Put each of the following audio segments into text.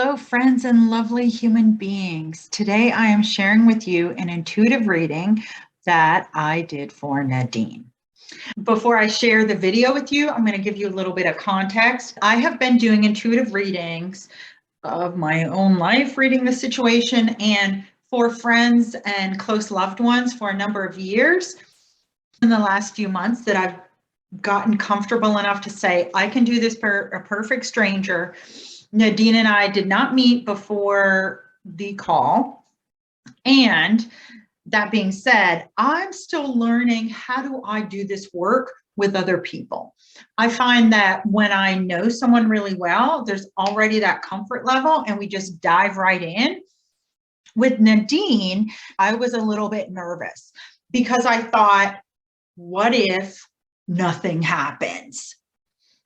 Hello, friends and lovely human beings. Today I am sharing with you an intuitive reading that I did for Nadine. Before I share the video with you, I'm going to give you a little bit of context. I have been doing intuitive readings of my own life, reading the situation, and for friends and close loved ones for a number of years. In the last few months that I've gotten comfortable enough to say, I can do this for a perfect stranger. Nadine and I did not meet before the call. And that being said, I'm still learning, how do I do this work with other people? I find that when I know someone really well, there's already that comfort level and we just dive right in. With Nadine, I was a little bit nervous because I thought, what if nothing happens?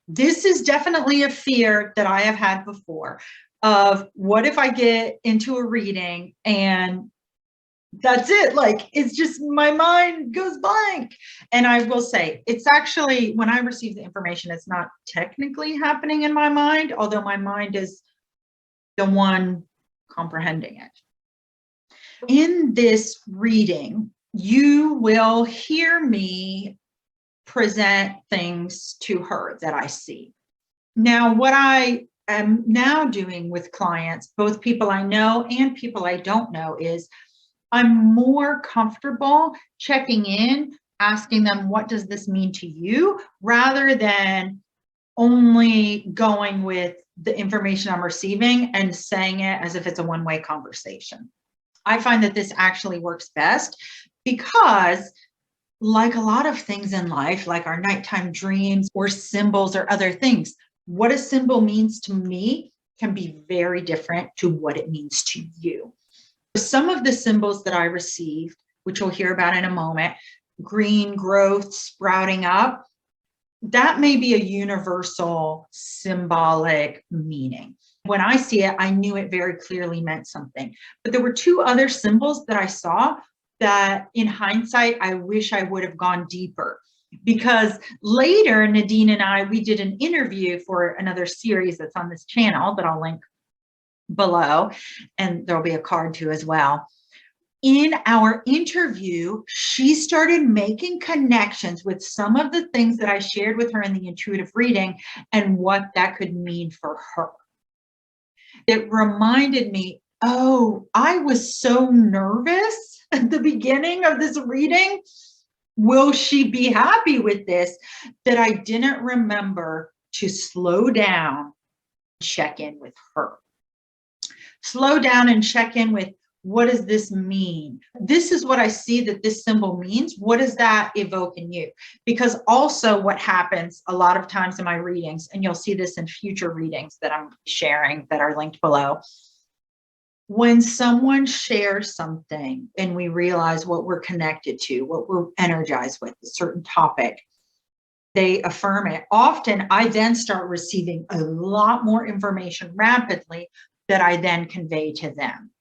This is definitely a fear that I have had before of what if I get into a reading and that's it. Like, it's just my mind goes blank. And I will say, it's actually, when I receive the information, it's not technically happening in my mind, although my mind is the one comprehending it. In this reading, you will hear me present things to her that I see. Now, what I am now doing with clients, both people I know and people I don't know, is I'm more comfortable checking in, asking them, what does this mean to you, rather than only going with the information I'm receiving and saying it as if it's a one-way conversation. I find that this actually works best because, like a lot of things in life, like our nighttime dreams or symbols or other things, what a symbol means to me can be very different to what it means to you. Some of the symbols that I received, which we'll hear about in a moment, green growth, sprouting up, that may be a universal symbolic meaning. When I see it, I knew it very clearly meant something. But there were two other symbols that I saw that in hindsight, I wish I would have gone deeper, because later Nadine and I, we did an interview for another series that's on this channel that I'll link below, and there'll be a card too as well. In our interview, she started making connections with some of the things that I shared with her in the intuitive reading and what that could mean for her. It reminded me, oh, I was so nervous at the beginning of this reading. Will she be happy with this? That I didn't remember to slow down, check in with her. Slow down and check in with, what does this mean? This is what I see that this symbol means. What does that evoke in you? Because also what happens a lot of times in my readings, and you'll see this in future readings that I'm sharing that are linked below, when someone shares something and we realize what we're connected to, what we're energized with, a certain topic, they affirm it. Often I then start receiving a lot more information rapidly that I then convey to them.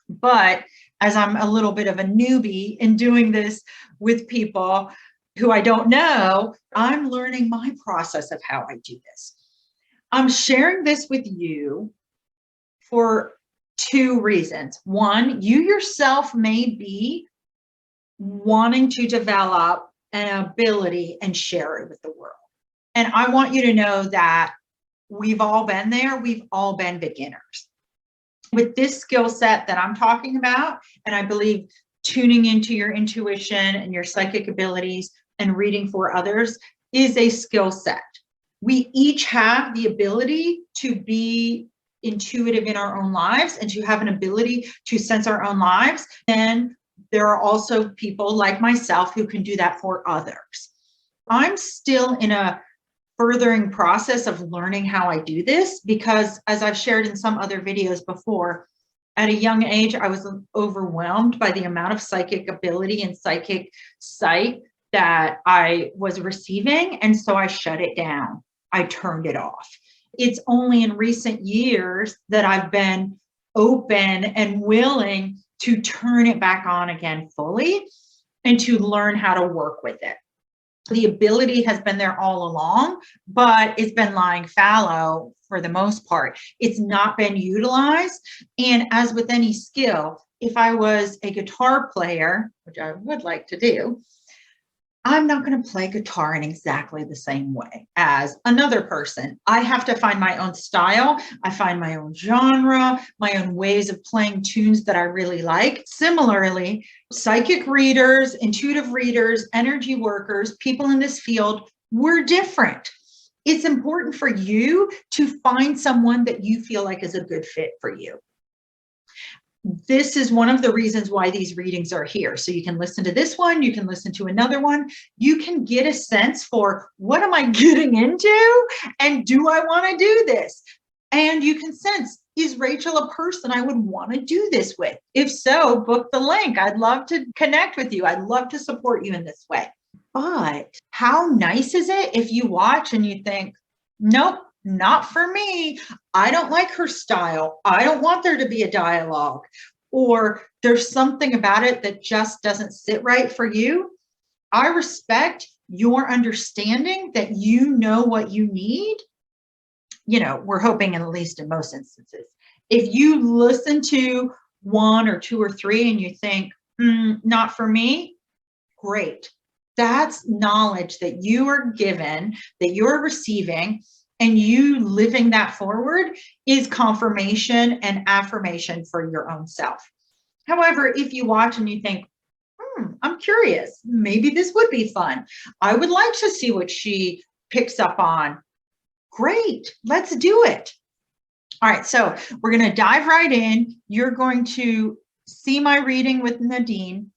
But as I'm a little bit of a newbie in doing this with people who I don't know, I'm learning my process of how I do this. I'm sharing this with you for two reasons. One, you yourself may be wanting to develop an ability and share it with the world. And I want you to know that we've all been there. We've all been beginners. With this skill set that I'm talking about, and I believe tuning into your intuition and your psychic abilities and reading for others is a skill set. We each have the ability to be intuitive in our own lives and to have an ability to sense our own lives. And there are also people like myself who can do that for others. I'm still in a furthering process of learning how I do this, because as I've shared in some other videos before, at a young age, I was overwhelmed by the amount of psychic ability and psychic sight that I was receiving. And so I shut it down. I turned it off. It's only in recent years that I've been open and willing to turn it back on again fully and to learn how to work with it. The ability has been there all along, but it's been lying fallow for the most part. It's not been utilized. And as with any skill, if I was a guitar player, which I would like to do, I'm not going to play guitar in exactly the same way as another person. I have to find my own style. I find my own genre, my own ways of playing tunes that I really like. Similarly, psychic readers, intuitive readers, energy workers, people in this field, we're different. It's important for you to find someone that you feel like is a good fit for you. This is one of the reasons why these readings are here. So you can listen to this one, you can listen to another one, you can get a sense for what am I getting into and do I want to do this? And you can sense, is Rachel a person I would want to do this with? If so, book the link. I'd love to connect with you. I'd love to support you in this way. But how nice is it if you watch and you think, nope, not for me. I don't like her style. I don't want there to be a dialogue, or there's something about it that just doesn't sit right for you. I respect your understanding that you know what you need. You know, we're hoping, at least in most instances. If you listen to one or two or three and you think, not for me, great. That's knowledge that you are given, that you're receiving, and you living that forward is confirmation and affirmation for your own self. However, if you watch and you think, I'm curious, maybe this would be fun. I would like to see what she picks up on. Great, let's do it. All right, so we're going to dive right in. You're going to see my reading with Nadine.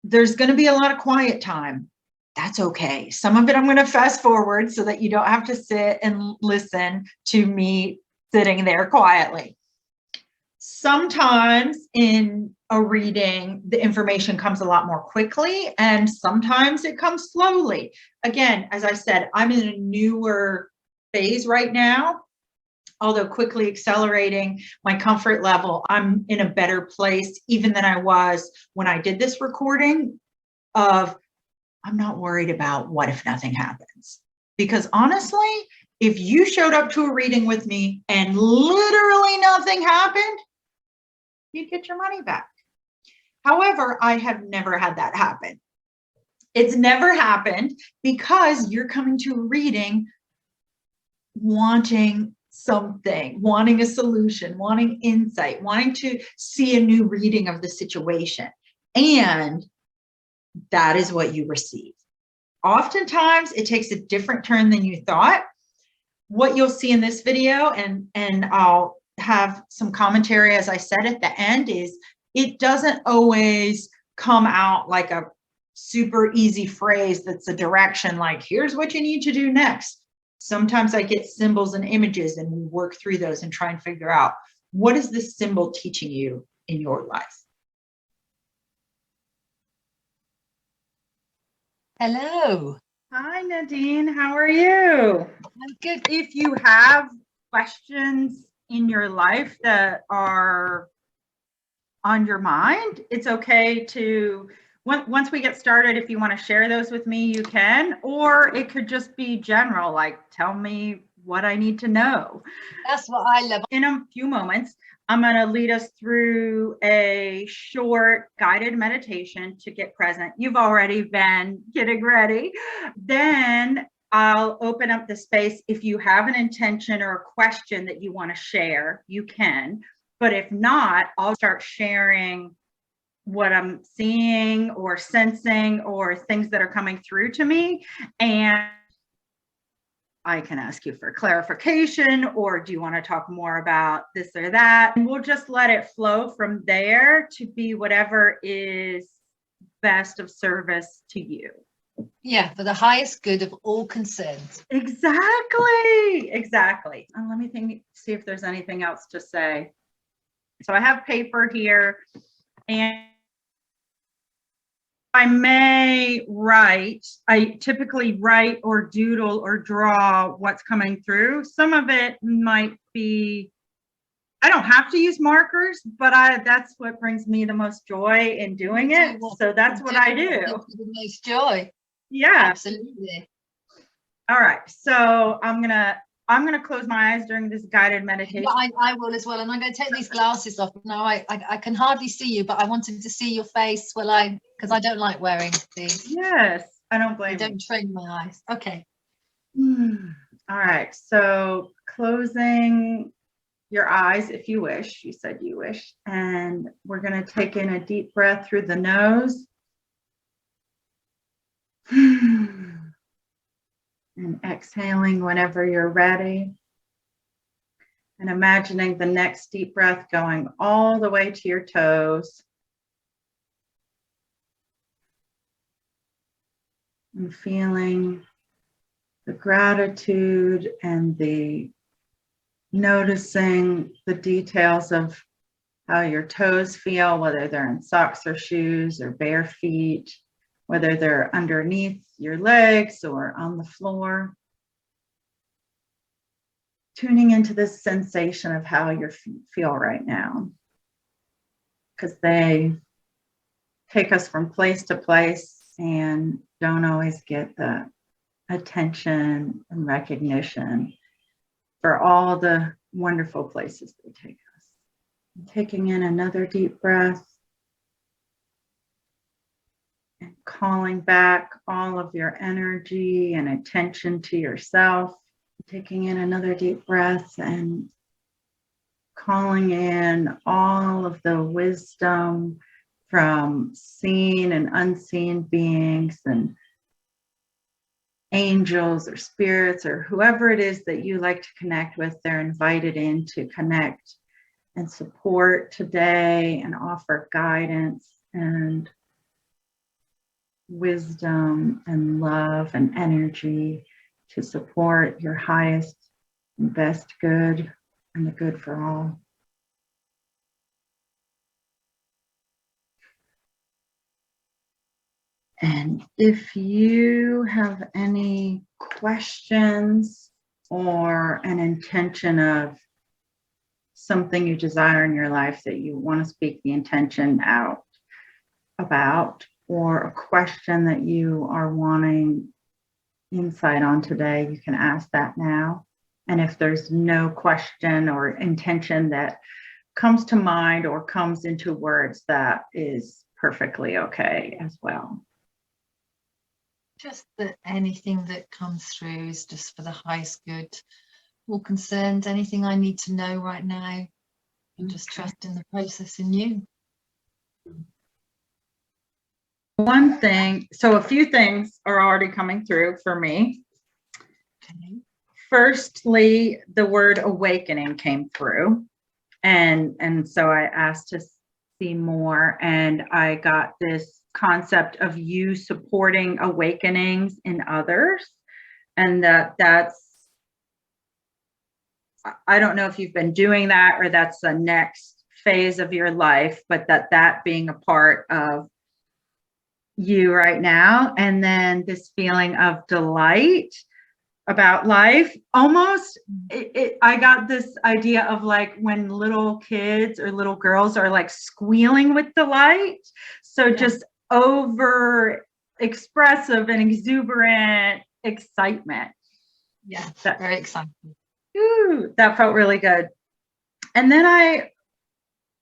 There's going to be a lot of quiet time. That's okay. Some of it I'm going to fast forward so that you don't have to sit and listen to me sitting there quietly. Sometimes in a reading, the information comes a lot more quickly, and sometimes it comes slowly. Again, as I said, I'm in a newer phase right now, although quickly accelerating my comfort level. I'm in a better place even than I was when I did this recording of, I'm not worried about what if nothing happens. Because honestly, if you showed up to a reading with me and literally nothing happened, you'd get your money back. However, I have never had that happen. It's never happened because you're coming to a reading wanting something, wanting a solution, wanting insight, wanting to see a new reading of the situation. And that is what you receive. Oftentimes, it takes a different turn than you thought. What you'll see in this video, and I'll have some commentary, as I said at the end, is it doesn't always come out like a super easy phrase that's a direction, like, here's what you need to do next. Sometimes I get symbols and images, and we work through those and try and figure out, what is this symbol teaching you in your life? Hello. Hi, Nadine. How are you? I'm good. If you have questions in your life that are on your mind, it's okay to, once we get started, if you want to share those with me, you can, or it could just be general, like, tell me what I need to know. That's what I love. In a few moments, I'm going to lead us through a short guided meditation to get present. You've already been getting ready. Then I'll open up the space. If you have an intention or a question that you want to share, you can. But if not, I'll start sharing what I'm seeing or sensing or things that are coming through to me. And I can ask you for clarification, or do you want to talk more about this or that? And we'll just let it flow from there to be whatever is best of service to you. Yeah, for the highest good of all concerned. Exactly. And let me see if there's anything else to say. So I have paper here, and I may write. I typically write or doodle or draw what's coming through. Some of it might be, I don't have to use markers, but that's what brings me the most joy in doing it. So that's what I do. The most joy. Yeah. Absolutely. All right. So I'm gonna close my eyes during this guided meditation. Yeah, I will as well. And I'm going to take these glasses off. Now I can hardly see you, but I wanted to see your face because I don't like wearing these. Yes, I don't blame They don't train my eyes. Okay. you. All right. So closing your eyes if you wish. You said you wish. And we're going to take in a deep breath through the nose. And exhaling whenever you're ready. And imagining the next deep breath going all the way to your toes. And feeling the gratitude and the noticing the details of how your toes feel, whether they're in socks or shoes or bare feet, whether they're underneath your legs or on the floor. Tuning into this sensation of how you feel right now, because they take us from place to place and don't always get the attention and recognition for all the wonderful places they take us. Taking in another deep breath and calling back all of your energy and attention to yourself. Taking in another deep breath and calling in all of the wisdom from seen and unseen beings and angels or spirits or whoever it is that you like to connect with. They're invited in to connect and support today and offer guidance and wisdom and love and energy to support your highest and best good and the good for all. And if you have any questions or an intention of something you desire in your life that you want to speak the intention out about, or a question that you are wanting insight on today, you can ask that now. And if there's no question or intention that comes to mind or comes into words, that is perfectly okay as well. Just that anything that comes through is just for the highest good. All concerned, anything I need to know right now, and just trust in the process in you. One thing, so a few things are already coming through for me. Okay. Firstly, the word awakening came through, and so I asked to see more, and I got this concept of you supporting awakenings in others, and that's, I don't know if you've been doing that or that's the next phase of your life, but that being a part of you right now. And then this feeling of delight about life, almost I got this idea of like when little kids or little girls are like squealing with delight. So yeah. Just over expressive and exuberant excitement. Yeah, very exciting. Ooh, that felt really good. And then I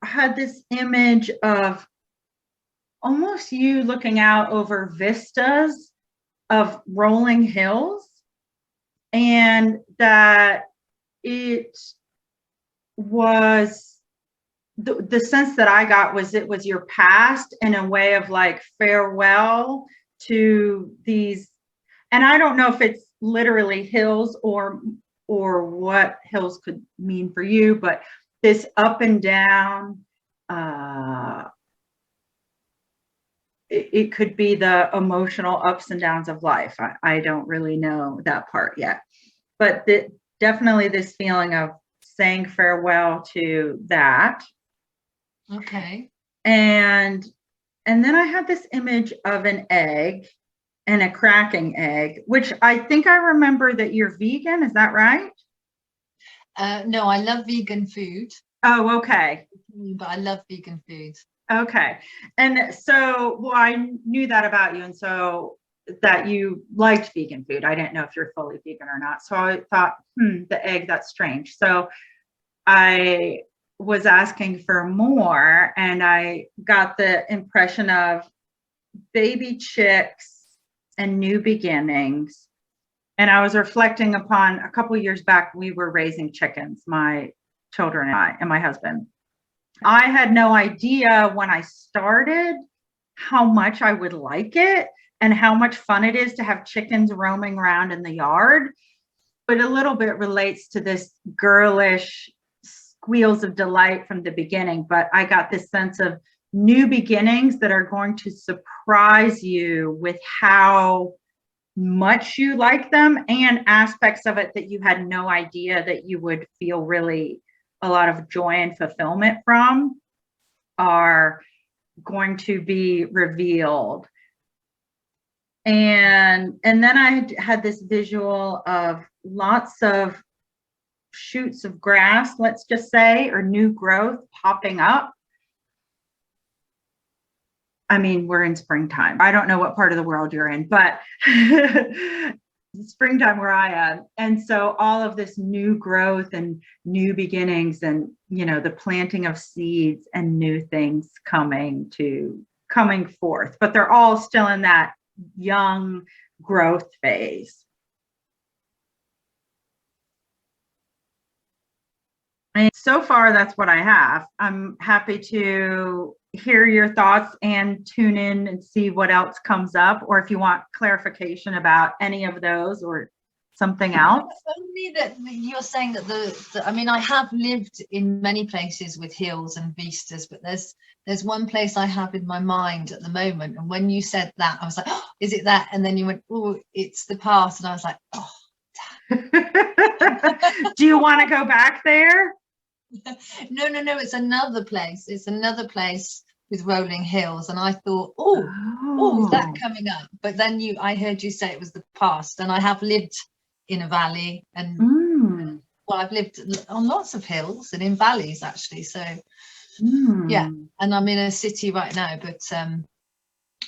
had this image of almost you looking out over vistas of rolling hills, and that it was the sense that I got was it was your past in a way of like farewell to these, and I don't know if it's literally hills or what hills could mean for you, but this up and down, it could be the emotional ups and downs of life. I don't really know that part yet, but definitely this feeling of saying farewell to that. Okay. And then I had this image of an egg and a cracking egg, which I think I remember that you're vegan. Is that right? No, I love vegan food. Oh, okay. But I love vegan food. Okay. And so, well, I knew that about you. And so that you liked vegan food. I didn't know if you're fully vegan or not. So I thought, the egg, that's strange. So I was asking for more, and I got the impression of baby chicks and new beginnings. And I was reflecting upon a couple of years back, we were raising chickens, my children and I, and my husband. I had no idea when I started how much I would like it and how much fun it is to have chickens roaming around in the yard. But a little bit relates to this girlish squeals of delight from the beginning. But I got this sense of new beginnings that are going to surprise you with how much you like them, and aspects of it that you had no idea that you would feel really a lot of joy and fulfillment from are going to be revealed. And then I had this visual of lots of shoots of grass, let's just say, or new growth popping up. I mean, we're in springtime. I don't know what part of the world you're in, but springtime where I am. And so all of this new growth and new beginnings, and, you know, the planting of seeds and new things coming forth, but they're all still in that young growth phase. And so far, that's what I have. I'm happy to hear your thoughts and tune in and see what else comes up, or if you want clarification about any of those or something else. Only that you're saying that I mean, I have lived in many places with hills and vistas, but there's one place I have in my mind at the moment. And when you said that, I was like, oh, is it that? And then you went, oh, it's the past. And I was like, oh. Do you want to go back there? No, it's another place. It's another place with rolling hills. And I thought, oh, is that coming up? But then I heard you say it was the past. And I have lived in a valley, and well, I've lived on lots of hills and in valleys actually. So yeah, and I'm in a city right now, but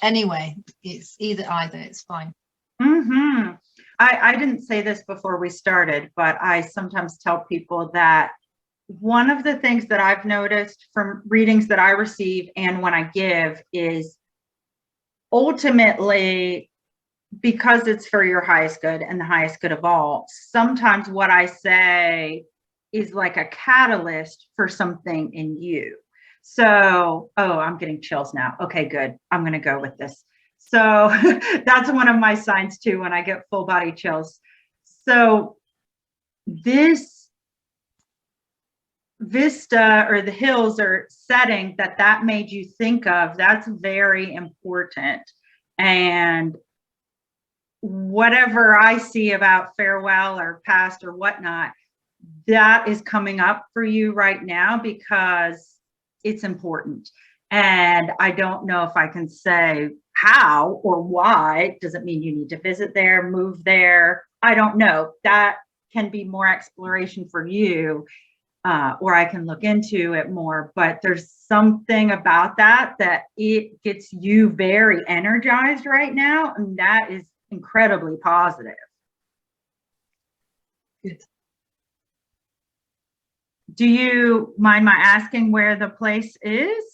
anyway, it's either, it's fine. I didn't say this before we started, but I sometimes tell people that one of the things that I've noticed from readings that I receive and when I give is ultimately, because it's for your highest good and the highest good of all, sometimes what I say is like a catalyst for something in you. So, I'm getting chills now. Okay, good. I'm going to go with this. So that's one of my signs too, when I get full body chills. So this vista or the hills or setting that made you think of, that's very important. And whatever I see about farewell or past or whatnot, that is coming up for you right now because it's important. And I don't know if I can say how or why. Doesn't mean you need to visit there, move there. I don't know. That can be more exploration for you, or I can look into it more. But there's something about that it gets you very energized right now. And that is incredibly positive. Good. Do you mind my asking where the place is?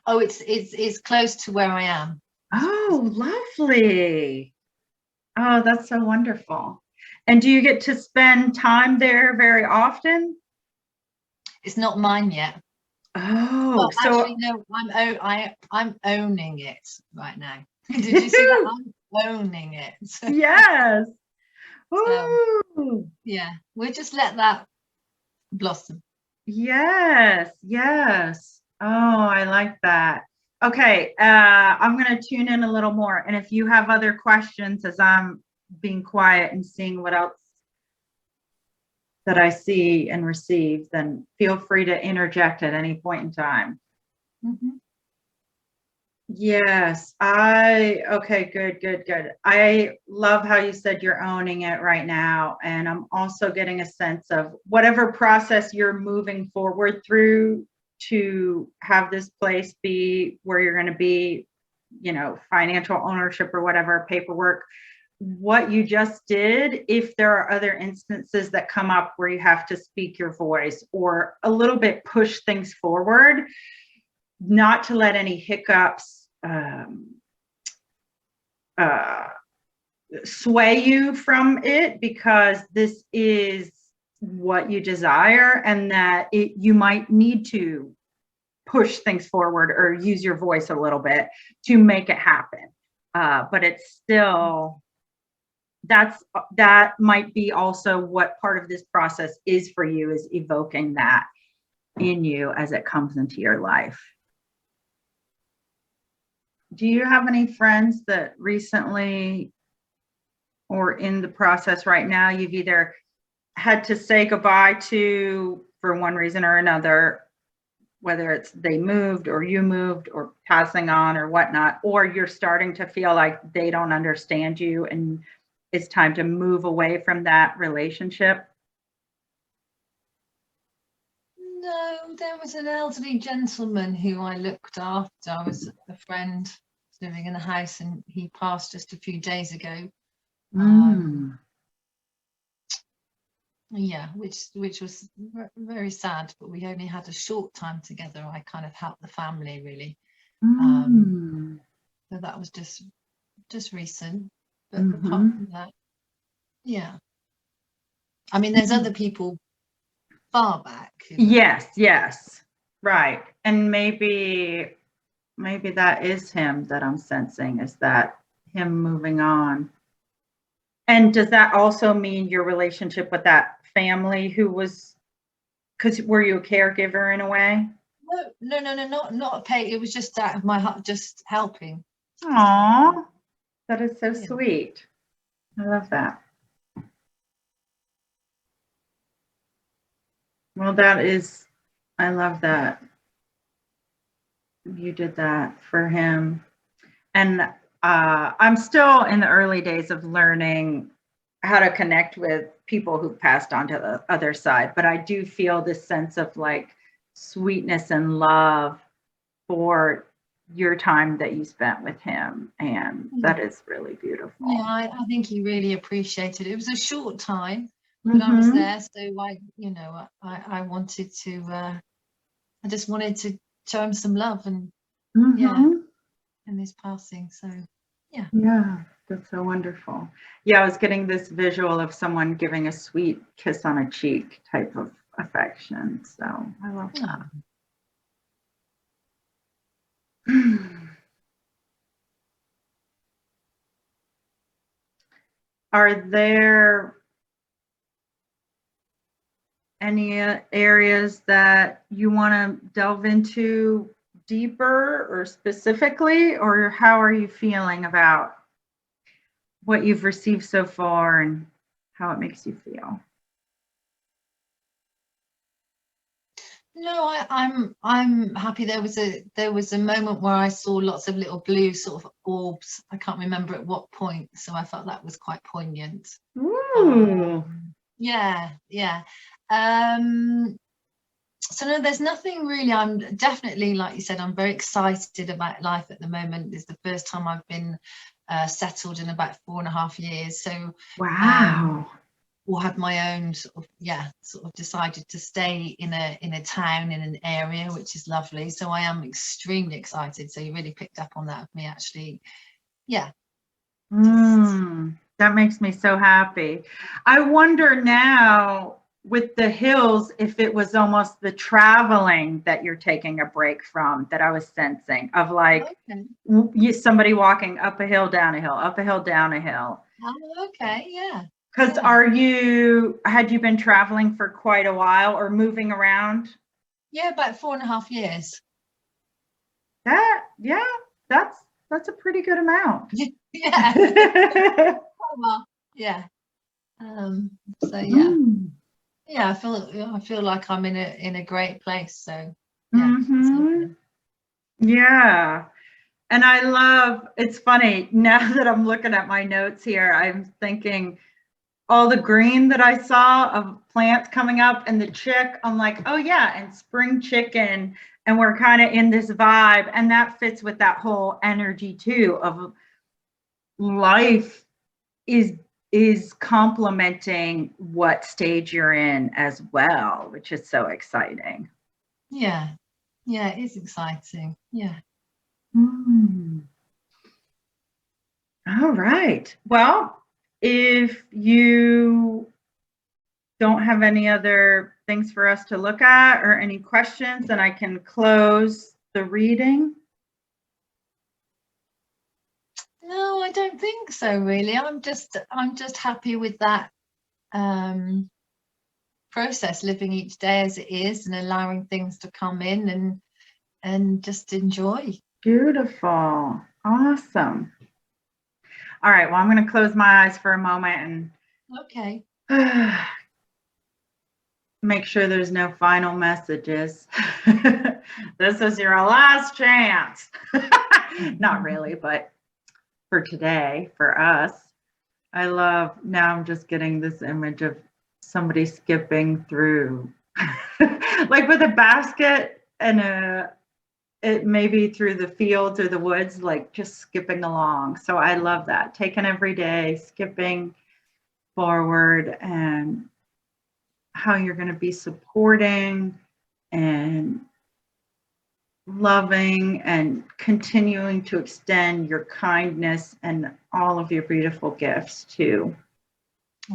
Oh, it's close to where I am. Oh, lovely. Oh, that's so wonderful. And do you get to spend time there very often? It's not mine yet. Oh, well, so actually, no, I'm owning it right now. Did you see that? I'm owning it. Yes. So, yeah, we'll just let that blossom. Yes. Oh, I like that. Okay, I'm going to tune in a little more. And if you have other questions as I'm being quiet and seeing what else that I see and receive, then feel free to interject at any point in time. Yes, okay, good. I love how you said you're owning it right now. And I'm also getting a sense of whatever process you're moving forward through to have this place be where you're going to be financial ownership or whatever, paperwork, what you just did, if there are other instances that come up where you have to speak your voice or a little bit push things forward, not to let any hiccups sway you from it, because this is what you desire, and that you might need to push things forward or use your voice a little bit to make it happen. But it's still, that might be also what part of this process is for you, is evoking that in you as it comes into your life. Do you have any friends that recently or in the process right now you've either had to say goodbye to for one reason or another, whether it's they moved or you moved or passing on or whatnot, or you're starting to feel like they don't understand you and it's time to move away from that relationship? No, there was an elderly gentleman who I looked after. I was a friend living in the house, and he passed just a few days ago. Yeah, which was very sad, but we only had a short time together. I kind of helped the family, really. So that was just recent. But apart from that, yeah. I mean, there's other people far back. Yes. Right. And maybe that is him that I'm sensing, is that him moving on. And does that also mean your relationship with that family who was, because were you a caregiver in a way? No, not a pay. It was just out of my heart, just helping. Aww, that is so sweet. I love that. Well, I love that you did that for him. And I'm still in the early days of learning how to connect with people who passed on to the other side. But I do feel this sense of like sweetness and love for your time that you spent with him. And that is really beautiful. Yeah, I think he really appreciated it. It was a short time, but I was there. So I wanted to, I just wanted to show him some love, and in his passing. So yeah, that's so wonderful. Yeah, I was getting this visual of someone giving a sweet kiss on a cheek type of affection. So I love that. Are there any areas that you want to delve into deeper or specifically, or how are you feeling about what you've received so far and how it makes you feel? No, I'm happy. There was a moment where I saw lots of little blue sort of orbs. I can't remember at what point, so I felt that was quite poignant. Ooh. Yeah. So no, there's nothing really. I'm definitely, like you said, I'm very excited about life at the moment. It's the first time I've been settled in about 4.5 years. So wow. Or had my own sort of decided to stay in a town, in an area, which is lovely. So I am extremely excited. So you really picked up on that of me, actually. Yeah. That makes me so happy. I wonder now with the hills, if it was almost the traveling that you're taking a break from, that I was sensing, of like somebody walking up a hill, down a hill, up a hill, down a hill. Oh, okay, yeah. Because had you been traveling for quite a while or moving around? Yeah, about 4.5 years. That's a pretty good amount. Yeah. Oh, well, yeah. So yeah. Yeah, I feel like I'm in a great place. So yeah. Yeah. And it's funny, now that I'm looking at my notes here, I'm thinking all the green that I saw of plants coming up and the chick, I'm like, oh yeah, and spring chicken. And we're kind of in this vibe. And that fits with that whole energy too of life is complementing what stage you're in as well, which is so exciting. Yeah. Yeah, it is exciting. Yeah. All right. Well, if you don't have any other things for us to look at or any questions, then I can close the reading. No, I don't think so, really. I'm just happy with that process, living each day as it is and allowing things to come in and just enjoy. Beautiful. Awesome. All right. Well, I'm going to close my eyes for a moment Okay. and make sure there's no final messages. This is your last chance. Not really, but for today, for us, I love, now I'm just getting this image of somebody skipping through, like with a basket and it maybe through the fields or the woods, like just skipping along. So I love that. Taking every day, skipping forward, and how you're going to be supporting and loving and continuing to extend your kindness and all of your beautiful gifts to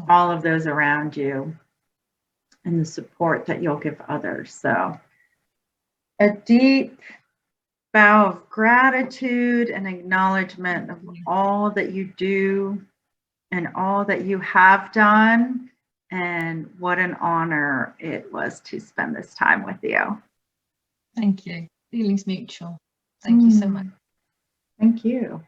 all of those around you and the support that you'll give others. So a deep bow of gratitude and acknowledgement of all that you do and all that you have done, and what an honor it was to spend this time with you. Thank you. Feelings mutual. Thank you so much. Thank you.